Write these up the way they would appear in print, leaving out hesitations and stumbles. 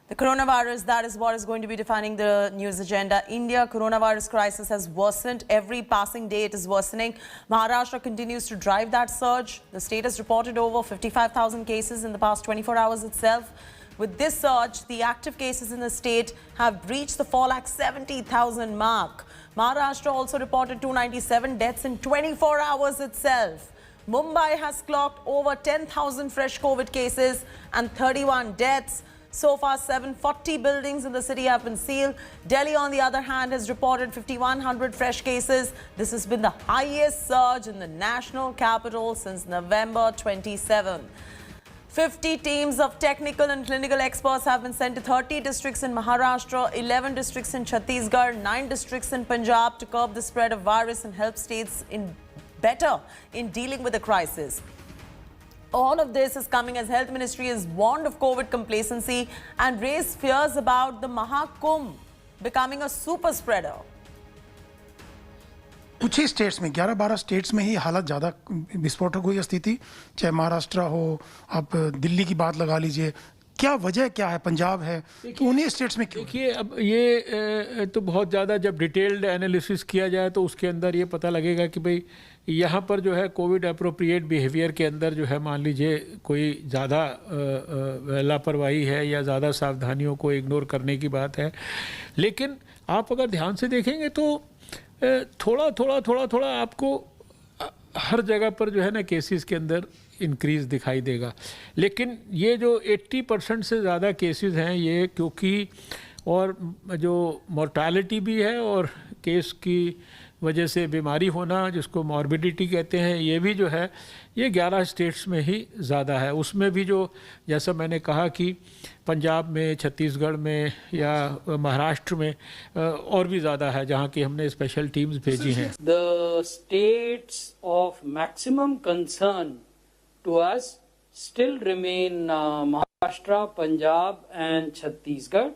The coronavirus, that is what is going to be defining the news agenda. India coronavirus crisis has worsened. Every passing day it is worsening. Maharashtra continues to drive that surge. The state has reported over 55,000 cases in the past 24 hours itself. With this surge, the active cases in the state have breached the 470,000 mark. Maharashtra also reported 297 deaths in 24 hours itself. Mumbai has clocked over 10,000 fresh COVID cases and 31 deaths. So far, 740 buildings in the city have been sealed. Delhi, on the other hand, has reported 5,100 fresh cases. This has been the highest surge in the national capital since November 27. 50 teams of technical and clinical experts have been sent to 30 districts in Maharashtra, 11 districts in Chhattisgarh, 9 districts in Punjab to curb the spread of virus and help states better in dealing with the crisis. All of this is coming as Health Ministry is warned of COVID complacency and raised fears about the Mahakumbh becoming a super spreader. कुछ ही states में 11-12 states में ही हालत ज़्यादा विस्फोटक हुई स्थिति, चाहे महाराष्ट्र हो, आप दिल्ली की बात लगा लीजिए, क्या वजह क्या है, पंजाब है, तो उन्हीं स्टेट्स में क्यों? देखिए, अब ये तो बहुत ज़्यादा जब डिटेल्ड एनालिसिस किया जाए तो उसके अंदर ये पता लगेगा कि भाई यहाँ पर जो है कोविड अप्रोप्रिएट बिहेवियर के अंदर जो है मान लीजिए कोई ज़्यादा लापरवाही है या ज़्यादा सावधानियों को इग्नोर करने की बात है। लेकिन आप अगर ध्यान से देखेंगे तो थोड़ा थोड़ा आपको हर जगह पर जो है ना केसेस के अंदर इंक्रीज दिखाई देगा। लेकिन ये जो 80% से ज़्यादा केसेस हैं ये क्योंकि और जो मोर्टालिटी भी है और केस की वजह से बीमारी होना जिसको मॉर्बिडिटी कहते हैं ये भी जो है ये 11 स्टेट्स में ही ज़्यादा है। उसमें भी जो जैसा मैंने कहा कि पंजाब में, छत्तीसगढ़ में या महाराष्ट्र में और भी ज़्यादा है जहाँ की हमने स्पेशल टीम्स भेजी हैं। The states of maximum concern to us still remain Maharashtra, Punjab and Chhattisgarh.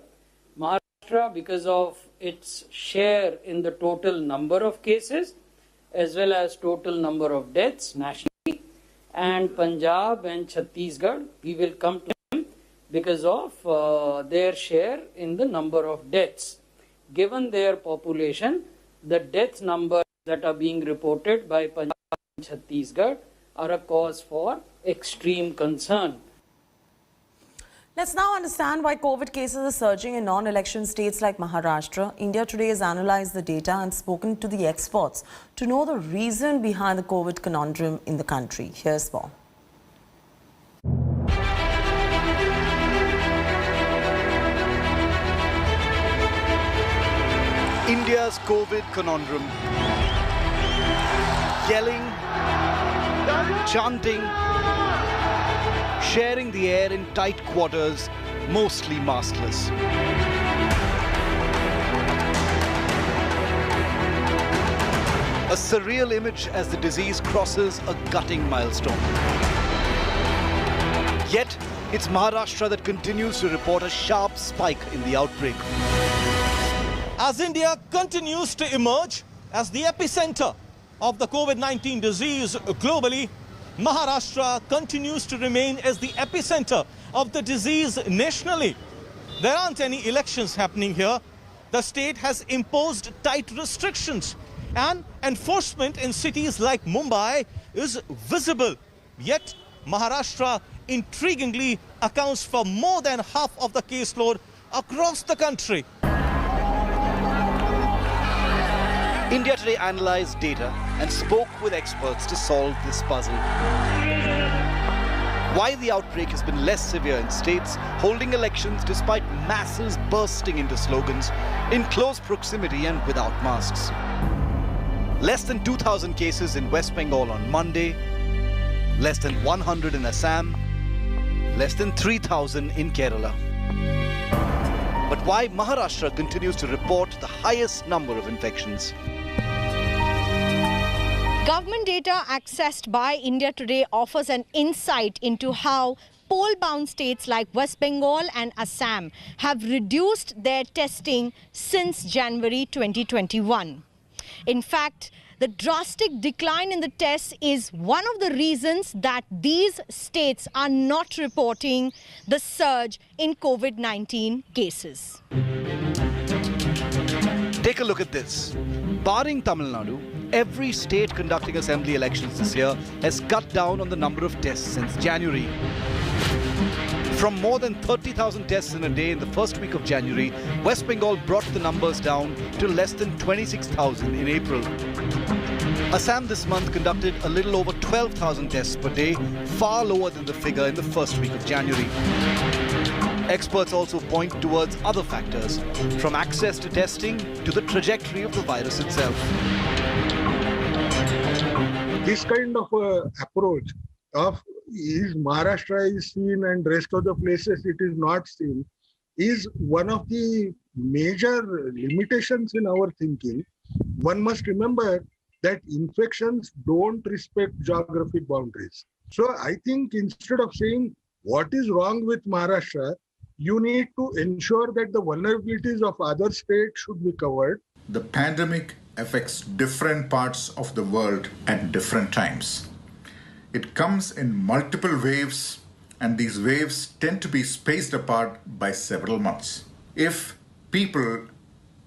Maharashtra because of its share in the total number of cases as well as total number of deaths nationally, and Punjab and Chhattisgarh we will come to them because of their share in the number of deaths. Given their population, the death numbers that are being reported by Punjab and Chhattisgarh are a cause for extreme concern. Let's now understand why COVID cases are surging in non-election states like Maharashtra. India Today has analyzed the data and spoken to the experts to know the reason behind the COVID conundrum in the country. Here's more. India's COVID conundrum. Yelling, chanting, sharing the air in tight quarters, mostly maskless. A surreal image as the disease crosses a gutting milestone. Yet, it's Maharashtra that continues to report a sharp spike in the outbreak. As India continues to emerge as the epicenter of the COVID-19 disease globally, Maharashtra continues to remain as the epicenter of the disease nationally. There aren't any elections happening here. The state has imposed tight restrictions and enforcement in cities like Mumbai is visible. Yet Maharashtra intriguingly accounts for more than half of the caseload across the country. India Today analyzed data and spoke with experts to solve this puzzle. Why the outbreak has been less severe in states holding elections despite masses bursting into slogans in close proximity and without masks. Less than 2,000 cases in West Bengal on Monday, less than 100 in Assam, less than 3,000 in Kerala. But why Maharashtra continues to report the highest number of infections? Government data accessed by India Today offers an insight into how poll-bound states like West Bengal and Assam have reduced their testing since January 2021. In fact, The drastic decline in the tests is one of the reasons that these states are not reporting the surge in COVID-19 cases. Take a look at this. Barring Tamil Nadu, every state conducting assembly elections this year has cut down on the number of tests since January. From more than 30,000 tests in a day in the first week of January, West Bengal brought the numbers down to less than 26,000 in April. Assam this month conducted a little over 12,000 tests per day, far lower than the figure in the first week of January. Experts also point towards other factors, from access to testing to the trajectory of the virus itself. This kind of approach of is Maharashtra is seen and rest of the places it is not seen is one of the major limitations in our thinking. One must remember that infections don't respect geographic boundaries. So I think instead of saying what is wrong with Maharashtra, you need to ensure that the vulnerabilities of other states should be covered. The pandemic affects different parts of the world at different times. It comes in multiple waves, and these waves tend to be spaced apart by several months. If people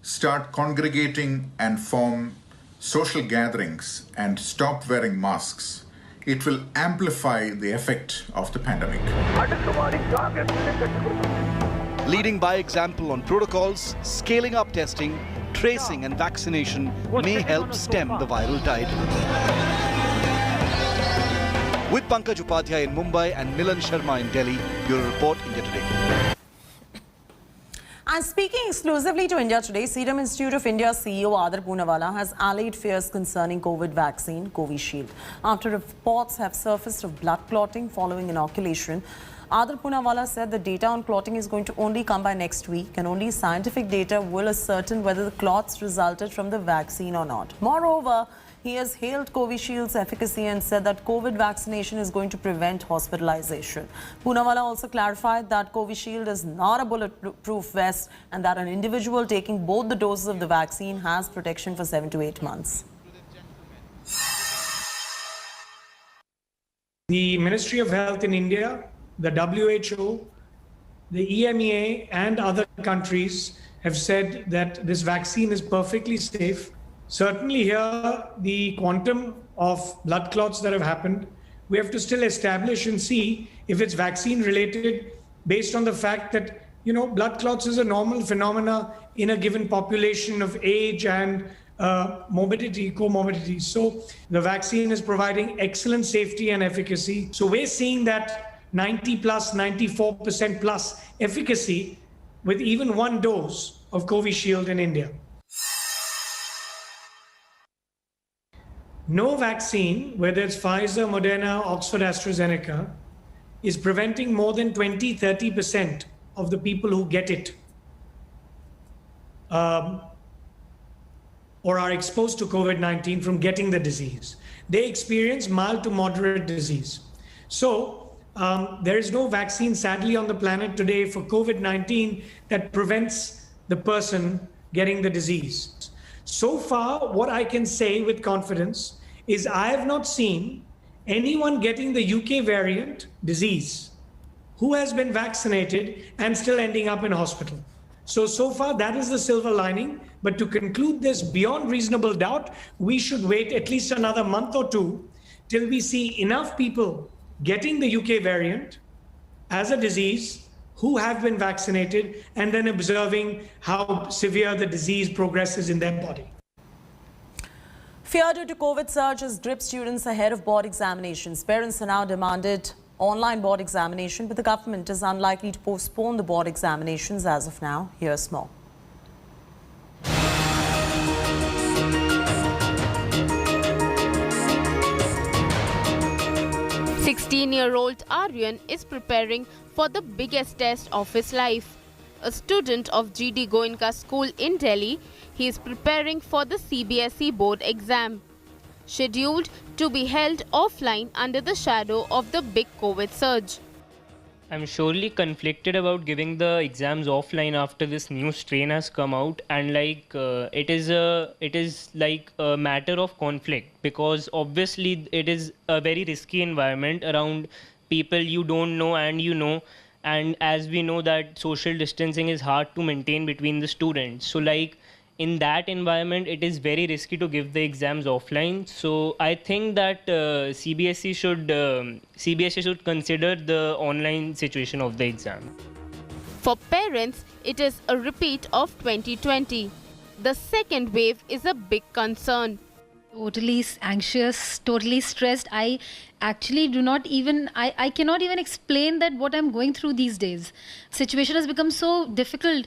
start congregating and form social gatherings and stop wearing masks, it will amplify the effect of the pandemic. Leading by example on protocols, scaling up testing, tracing and vaccination may help stem the viral tide. With Pankaj Upadhyay in Mumbai and Milan Sharma in Delhi, Bureau Report, India Today. And speaking exclusively to India Today, Serum Institute of India CEO Adar Poonawalla has allayed fears concerning COVID vaccine, Covishield. After reports have surfaced of blood clotting following inoculation, Adar Poonawalla said the data on clotting is going to only come by next week, and only scientific data will ascertain whether the clots resulted from the vaccine or not. Moreover, he has hailed Covishield's efficacy and said that COVID vaccination is going to prevent hospitalization. Poonawalla also clarified that Covishield is not a bulletproof vest and that an individual taking both the doses of the vaccine has protection for 7 to 8 months. The Ministry of Health in India, the WHO, the EMEA and other countries have said that this vaccine is perfectly safe. Certainly here, the quantum of blood clots that have happened, we have to still establish and see if it's vaccine related based on the fact that, blood clots is a normal phenomena in a given population of age and comorbidities. So the vaccine is providing excellent safety and efficacy. So we're seeing that 90 plus, 94% plus efficacy with even one dose of Covishield in India. No vaccine, whether it's Pfizer, Moderna, Oxford, AstraZeneca, is preventing more than 20-30% of the people who get it or are exposed to COVID-19 from getting the disease. They experience mild to moderate disease. So there is no vaccine, sadly, on the planet today for COVID-19 that prevents the person getting the disease. So far, what I can say with confidence is I have not seen anyone getting the UK variant disease who has been vaccinated and still ending up in hospital. So far, that is the silver lining. But to conclude this beyond reasonable doubt, we should wait at least another month or two till we see enough people getting the UK variant as a disease who have been vaccinated, and then observing how severe the disease progresses in their body. Fear due to COVID surge has gripped students ahead of board examinations. Parents are now demanded online board examination, but the government is unlikely to postpone the board examinations as of now. Here's more. 16-year-old Aryan is preparing for the biggest test of his life. A student of GD Goenka School in Delhi, he is preparing for the CBSE board exam, scheduled to be held offline under the shadow of the big COVID surge. I'm surely conflicted about giving the exams offline after this new strain has come out, and it is like a matter of conflict, because obviously it is a very risky environment around people you don't know and you know, and as we know that social distancing is hard to maintain between the students. So in that environment, it is very risky to give the exams offline. So I think that CBSE should consider the online situation of the exam. For parents, it is a repeat of 2020. The second wave is a big concern. Totally anxious, totally stressed. I actually I cannot even explain that what I'm going through these days. Situation has become so difficult,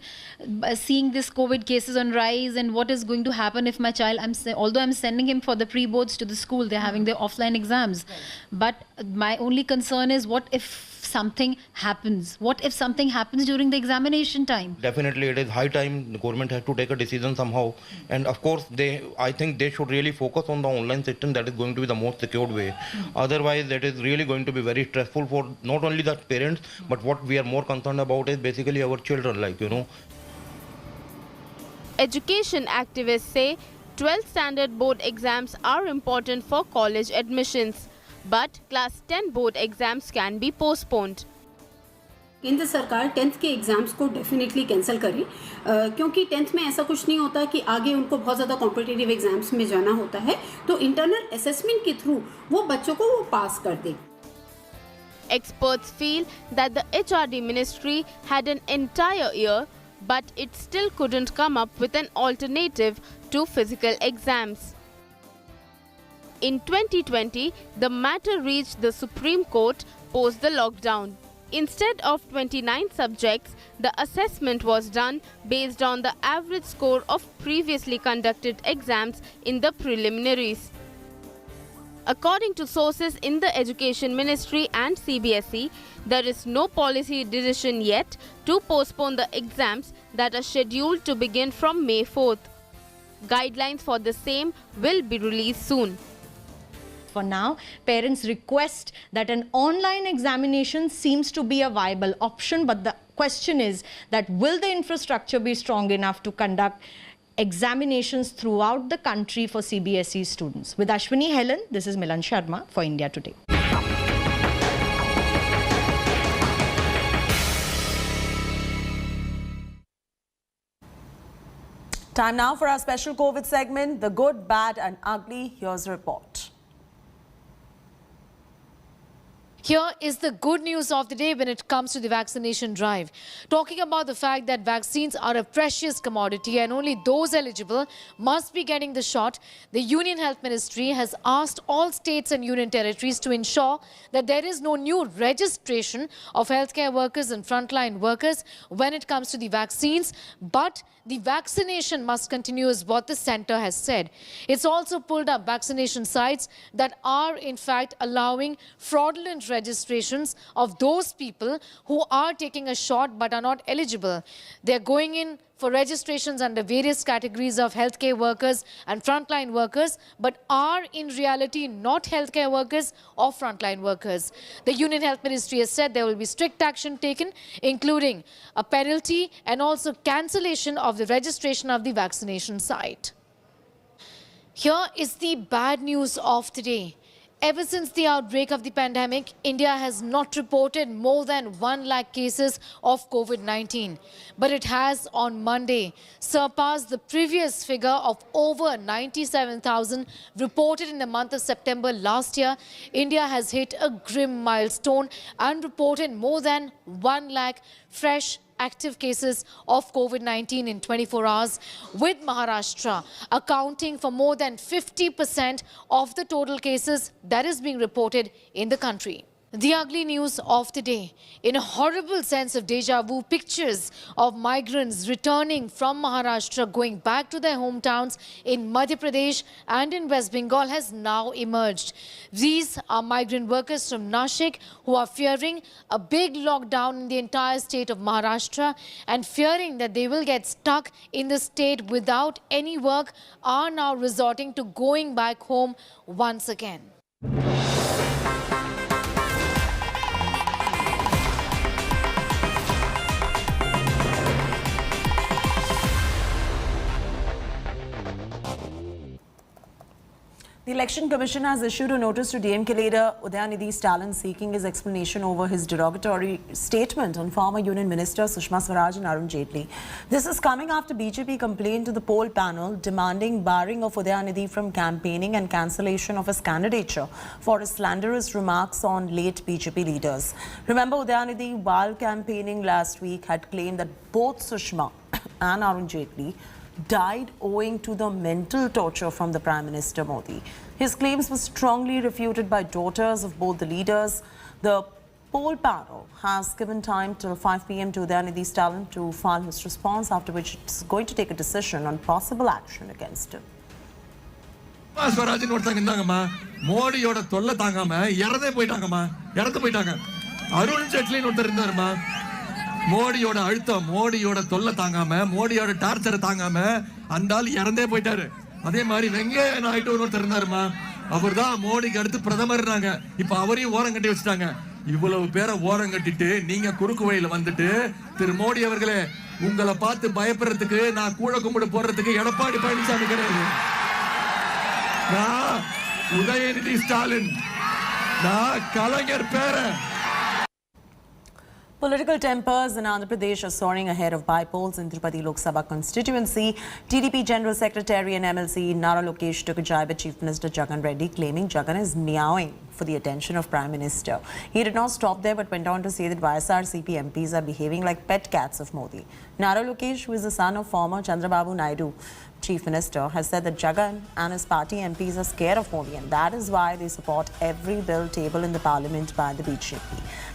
seeing this COVID cases on rise, and what is going to happen if my child, although I'm sending him for the pre-boards to the school, they're having their offline exams. But my only concern is, what if something happens? What if something happens during the examination time? Definitely, it is high time the government has to take a decision somehow. And of course, I think they should really focus on the online system. That is going to be the most secured way. Otherwise, it is really going to be very stressful for not only the parents, but what we are more concerned about is basically our children, Education activists say 12th standard board exams are important for college admissions, but class 10 board exams can be postponed. केंद्र सरकार 10th के exams को definitely cancel करे, क्योंकि 10th में ऐसा कुछ नहीं होता कि आगे उनको बहुत ज़्यादा कॉम्पिटिटिव एग्जाम्स में जाना होता है, तो इंटरनल असेसमेंट के थ्रू वो बच्चों को वो पास कर दे. Experts feel that the HRD ministry had an entire year, but it still couldn't come up with an alternative to physical exams. In 2020, the matter reached the Supreme Court post the lockdown. Instead of 29 subjects, the assessment was done based on the average score of previously conducted exams in the preliminaries. According to sources in the Education Ministry and CBSE, there is no policy decision yet to postpone the exams that are scheduled to begin from May 4th. Guidelines for the same will be released soon. For now, parents request that an online examination seems to be a viable option, but the question is that will the infrastructure be strong enough to conduct examinations throughout the country for CBSE students? With Ashwini Helen, this is Milan Sharma for India Today. Time now for our special COVID segment, The Good, Bad and Ugly. Here's a report. Here is the good news of the day when it comes to the vaccination drive. Talking about the fact that vaccines are a precious commodity and only those eligible must be getting the shot, the Union Health Ministry has asked all states and union territories to ensure that there is no new registration of healthcare workers and frontline workers when it comes to the vaccines, but the vaccination must continue is what the centre has said. It's also pulled up vaccination sites that are in fact allowing fraudulent registrations of those people who are taking a shot but are not eligible. They're going in for registrations under various categories of healthcare workers and frontline workers, but are in reality not healthcare workers or frontline workers. The Union Health Ministry has said there will be strict action taken, including a penalty and also cancellation of the registration of the vaccination site. Here is the bad news of today. Ever since the outbreak of the pandemic, India has not reported more than 1 lakh cases of COVID-19. But it has on Monday surpassed the previous figure of over 97,000 reported in the month of September last year. India has hit a grim milestone and reported more than 1 lakh fresh active cases of COVID-19 in 24 hours, with Maharashtra accounting for more than 50% of the total cases that is being reported in the country. The ugly news of the day. In a horrible sense of deja vu, pictures of migrants returning from Maharashtra going back to their hometowns in Madhya Pradesh and in West Bengal has now emerged. These are migrant workers from Nashik who are fearing a big lockdown in the entire state of Maharashtra and fearing that they will get stuck in the state without any work, are now resorting to going back home once again. The Election Commission has issued a notice to DMK leader Udayanidhi Stalin seeking his explanation over his derogatory statement on former Union Minister Sushma Swaraj and Arun Jaitley. This is coming after BJP complained to the poll panel demanding barring of Udayanidhi from campaigning and cancellation of his candidature for his slanderous remarks on late BJP leaders. Remember, Udayanidhi, while campaigning last week, had claimed that both Sushma and Arun Jaitley died owing to the mental torture from the Prime Minister Modi. His claims were strongly refuted by daughters of both the leaders. The poll panel has given time till 5 p.m. to Udayanidhi Stalin to file his response, after which it's going to take a decision on possible action against him. மோடியோட தொல்லை தாங்காம இறந்தே போயிட்டாங்கம்மா இறந்து போயிட்டாங்க அருண் ஜெட்லின்னு ஒருத்தர் இருந்தாருமா மோடியோட அழுத்தம் மோடியோட தொல்லை தாங்காம மோடியோட டார்ச்சரை தாங்காம அந்த ஆள் இறந்தே போயிட்டாரு அதே மாதிரி வெங்கைய நாயுடு ஒருத்தர் இருந்தாருமா அவர்தான் மோடிக்கு அடுத்து பிரதமர்னாங்க இப்ப அவரையும் ஓரம் கட்டி வச்சுட்டாங்க இவ்வளவு பேரை ஓரம் கட்டிட்டு நீங்க குறுக்கு வழியில வந்துட்டு திரு மோடி அவர்களே உங்களை பார்த்து பயப்படுறதுக்கு நான் கூழ கும்பிடு போடுறதுக்கு எடப்பாடி பழனிசாமி கிடையாது நான் உதயநிதி ஸ்டாலின் நான் கலைஞர் பேரன். Political tempers in Andhra Pradesh are soaring ahead of by-polls in Tirupati Lok Sabha constituency. TDP General Secretary and MLC Nara Lokesh took a jibe at Chief Minister Jagan Reddy, claiming Jagan is meowing for the attention of Prime Minister. He did not stop there but went on to say that YSRCP MPs are behaving like pet cats of Modi. Nara Lokesh, who is the son of former Chandrababu Naidu Chief Minister, has said that Jagan and his party MPs are scared of Modi, and that is why they support every bill tabled in the parliament by the BJP.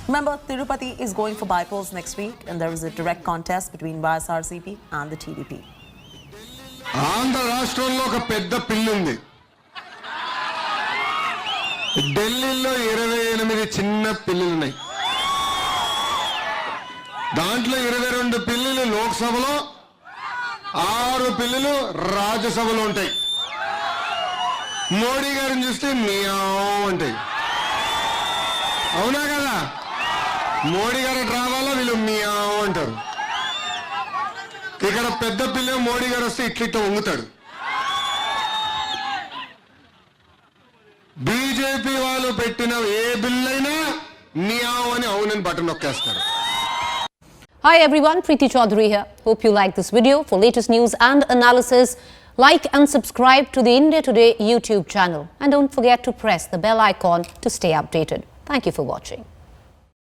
Remember, Tirupati is going for by-polls next week, and there is a direct contest between YSRCP and the TDP. Andhra రాష్ట్రంలో ఒక పెద్ద పిల్లి ఉంది. ఢిల్లీలో 28 చిన్న పిల్లులు ఉన్నాయి. దాంట్లో 22 పిల్లులు లోక్సభలో 6 పిల్లులు రాజ్యసభలో ఉంటాయి. మోడీ గారిని చూస్తే మియావ్ అంటాయి. అవునా కదా? మోడీ గారు రావాలా వీళ్ళు మియావ్ అంటారు. ఇక్కడ పెద్ద పిల్ల మోడీ గారు వస్తే ఇట్లిట్ట వంగుతాడు. బీజేపీ వాళ్ళు పెట్టిన ఏ బిల్ అయినా మియావ్ అని అవునని button నొక్కేస్తారు. Hi everyone, Preeti Chaudhary here. Hope you like this video. For latest news and analysis, like and subscribe to the India Today YouTube channel. And don't forget to press the bell icon to stay updated. Thank you for watching.